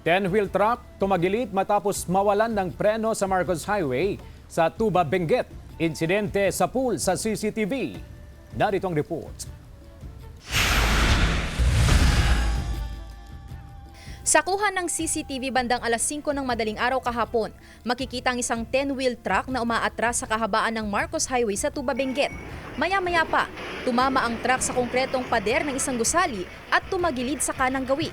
10-wheel truck tumagilid matapos mawalan ng preno sa Marcos Highway sa Tuba, Benguet. Insidente sa pool sa CCTV. Narito ang report. Sa kuha ng CCTV bandang alas 5 ng madaling araw kahapon, makikita ang isang 10-wheel truck na umaatras sa kahabaan ng Marcos Highway sa Tuba, Benguet. Maya-maya pa, tumama ang truck sa konkretong pader ng isang gusali at tumagilid sa kanang gawi.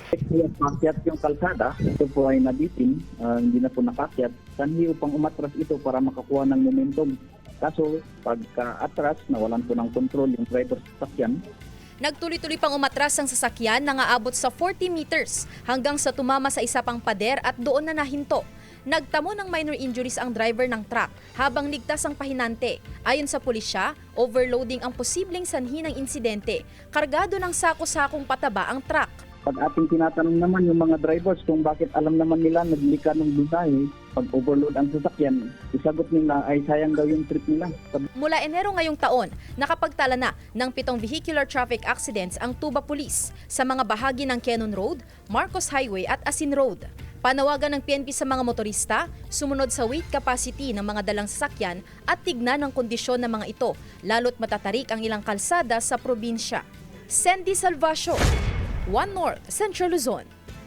Pakyat yung kalsada, ito po ay nabitin, hindi na po nakakyat. Sanhi upang umatras ito para makakuha ng momentum. Kaso pagka-atras, nawalan po ng kontrol yung driver sa sasakyan. Nagtuloy-tuloy pang umatras ang sasakyan na aabot sa 40 meters hanggang sa tumama sa isa pang pader at doon na nahinto. Nagtamo ng minor injuries ang driver ng truck habang ligtas ang pahinante. Ayon sa pulisya, overloading ang posibleng sanhi ng insidente. Kargado ng sako-sakong pataba ang truck. Pag ating tinatanong naman yung mga drivers kung bakit alam naman nila naglika ng busahe, pag overload ang sasakyan, isagot nila ay sayang daw yung trip nila. Mula Enero ngayong taon, nakapagtala na ng 7 vehicular traffic accidents ang Tuba Police sa mga bahagi ng Quezon Road, Marcos Highway at Asin Road. Panawagan ng PNP sa mga motorista, sumunod sa weight capacity ng mga dalang sasakyan at tignan ang kondisyon ng mga ito, lalo't matatarik ang ilang kalsada sa probinsya. Sandy Salvacio, One North, Central Luzon.